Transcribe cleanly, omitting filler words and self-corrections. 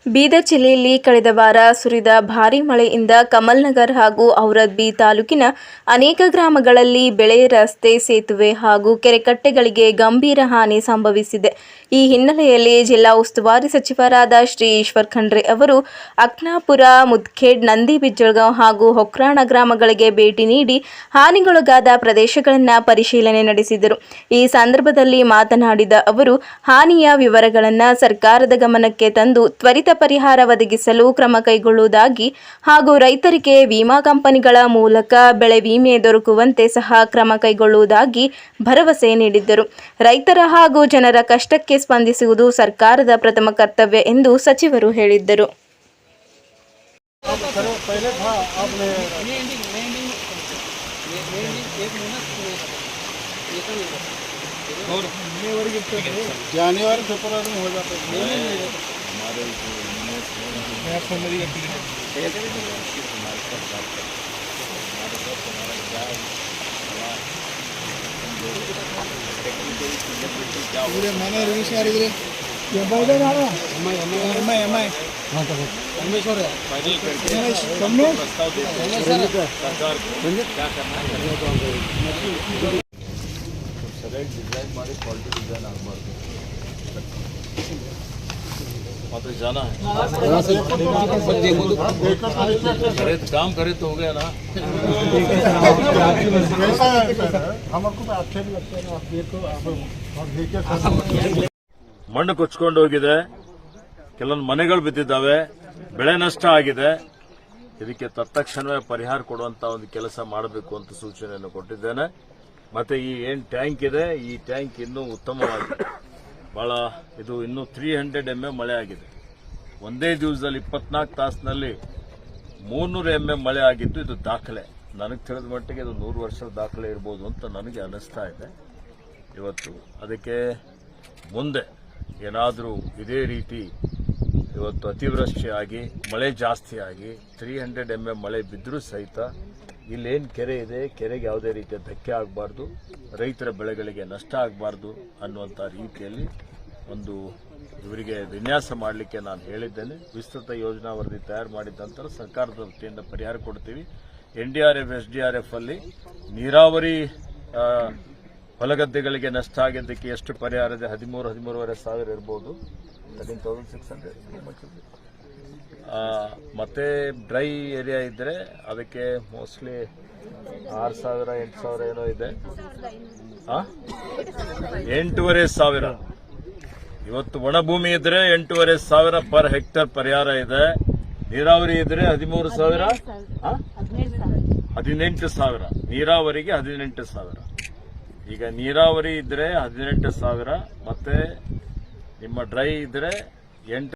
ಬೀದರ್ ಜಿಲ್ಲೆಯಲ್ಲಿ ಕಳೆದ ವಾರ ಸುರಿದ ಭಾರೀ ಮಳೆಯಿಂದ ಕಮಲ್ನಗರ್ ಹಾಗೂ ಔರಾದ್ಬಿ ತಾಲೂಕಿನ ಅನೇಕ ಗ್ರಾಮಗಳಲ್ಲಿ ಬೆಳೆ, ರಸ್ತೆ, ಸೇತುವೆ ಹಾಗೂ ಕೆರೆಕಟ್ಟೆಗಳಿಗೆ ಗಂಭೀರ ಹಾನಿ ಸಂಭವಿಸಿದೆ. ಈ ಹಿನ್ನೆಲೆಯಲ್ಲಿ ಜಿಲ್ಲಾ ಉಸ್ತುವಾರಿ ಸಚಿವರಾದ ಶ್ರೀ ಈಶ್ವರ್ ಖಂಡ್ರೆ ಅವರು ಅಕ್ನಾಪುರ, ಮುದ್ಖೇಡ್, ನಂದಿ ಬಿಜ್ಜಳಗಾಂವ್ ಹಾಗೂ ಹೊಕ್ರಾಣ ಗ್ರಾಮಗಳಿಗೆ ಭೇಟಿ ನೀಡಿ ಹಾನಿಗೊಳಗಾದ ಪ್ರದೇಶಗಳನ್ನು ಪರಿಶೀಲನೆ ನಡೆಸಿದರು. ಈ ಸಂದರ್ಭದಲ್ಲಿ ಮಾತನಾಡಿದ ಅವರು, ಹಾನಿಯ ವಿವರಗಳನ್ನು ಸರ್ಕಾರದ ಗಮನಕ್ಕೆ ತಂದು ತ್ವರಿತ ಪರಿಹಾರ ಒದಗಿಸಲು ಕ್ರಮ ಕೈಗೊಳ್ಳುವುದಾಗಿ ಹಾಗೂ ರೈತರಿಗೆ ವಿಮಾ ಕಂಪನಿಗಳ ಮೂಲಕ ಬೆಳೆ ವಿಮೆ ದೊರಕುವಂತೆ ಸಹ ಕ್ರಮ ಕೈಗೊಳ್ಳುವುದಾಗಿ ಭರವಸೆ ನೀಡಿದ್ದರು. ರೈತರ ಹಾಗೂ ಜನರ ಕಷ್ಟಕ್ಕೆ ಸ್ಪಂದಿಸುವುದು ಸರ್ಕಾರದ ಪ್ರಥಮ ಕರ್ತವ್ಯ ಎಂದು ಸಚಿವರು ಹೇಳಿದ್ದರು. जनवरी फरवरी में हो जाता है। डिजाइन मारे क्वालिटी डिजाइन ಆಗಬಾರದು ಮತ್ತೆ जाना है करे तो काम करे तो हो गया ना। हमको अच्छे भी लगते हैं आप देखो आप ಮಣ್ಣು ಕೊಚ್ಕೊಂಡು ಹೋಗಿದೆ, ಕೆಲವೊಂದು ಮನೆಗಳು ಬಿದ್ದಿದ್ದಾವೆ, ಬೆಳೆ ನಷ್ಟ ಆಗಿದೆ. ಇದಕ್ಕೆ ತತ್ಕ್ಷಣವೇ ಪರಿಹಾರ ಕೊಡುವಂತ ಒಂದು ಕೆಲಸ ಮಾಡಬೇಕು ಅಂತ ಸೂಚನೆಯನ್ನು ಕೊಟ್ಟಿದ್ದೇನೆ. ಮತ್ತೆ ಈ ಏನ್ ಟ್ಯಾಂಕ್ ಇದೆ, ಈ ಟ್ಯಾಂಕ್ ಇನ್ನೂ ಉತ್ತಮವಾಗಿದೆ. ಬಹಳ ಇದು ಇನ್ನೂ 300 mm ಮಳೆ ಆಗಿದೆ. ಒಂದೇ ದಿವಸದಲ್ಲಿ 24 ತಾಸಿನಲ್ಲಿ 300 mm ಮಳೆ ಆಗಿದ್ದು ಇದು ದಾಖಲೆ. ನನಗೆ ತಿಳಿದ ಮಟ್ಟಿಗೆ ಇದು 100 ವರ್ಷದ ದಾಖಲೆ ಇರಬಹುದು ಅಂತ ನನಗೆ ಅನಿಸ್ತಾ ಇದೆ. ಇವತ್ತು ಅದಕ್ಕೆ ಮುಂದೆ ಏನಾದರೂ ಇದೇ ರೀತಿ ಇವತ್ತು ಅತಿವೃಷ್ಟಿಯಾಗಿ ಮಳೆ ಜಾಸ್ತಿ ಆಗಿ 300 mm ಮಳೆ ಬಿದ್ದರೂ ಸಹಿತ ಇಲ್ಲೇನು ಕೆರೆ ಇದೆ, ಕೆರೆಗೆ ಯಾವುದೇ ರೀತಿಯ ಧಕ್ಕೆ ಆಗಬಾರ್ದು, ರೈತರ ಬೆಳೆಗಳಿಗೆ ನಷ್ಟ ಆಗಬಾರ್ದು ಅನ್ನುವಂಥ ರೀತಿಯಲ್ಲಿ ಒಂದು ಇವರಿಗೆ ವಿನ್ಯಾಸ ಮಾಡಲಿಕ್ಕೆ ನಾನು ಹೇಳಿದ್ದೇನೆ. ವಿಸ್ತೃತ ಯೋಜನಾ ವರದಿ ತಯಾರು ಮಾಡಿದ ನಂತರ ಸರ್ಕಾರದ ವತಿಯಿಂದ ಪರಿಹಾರ ಕೊಡ್ತೀವಿ. NDRF, SDRF ಅಲ್ಲಿ ನೀರಾವರಿ ಹೊಲಗದ್ದೆಗಳಿಗೆ ನಷ್ಟ ಆಗಿದ್ದಕ್ಕೆ ಎಷ್ಟು ಪರಿಹಾರ ಇದೆ? 13,000 ಸಾವಿರ ಇರಬಹುದು. 13,600 ಮತ್ತೆ ಡ್ರೈ ಏರಿಯಾ ಇದ್ರೆ ಅದಕ್ಕೆ ಮೋಸ್ಟ್ಲಿ 6,000 8,000 ಏನೋ ಇದೆ. 8,500 ಇವತ್ತು ಒಣ ಭೂಮಿ ಇದ್ರೆ 8,500 ಪರ್ ಹೆಕ್ಟರ್ ಪರಿಹಾರ ಇದೆ. ನೀರಾವರಿ ಇದ್ರೆ 13,000 18,000 ನೀರಾವರಿಗೆ 18,000. ಈಗ ನೀರಾವರಿ ಇದ್ರೆ 18,000 ಮತ್ತೆ ನಿಮ್ಮ ಡ್ರೈ ಇದ್ರೆ 8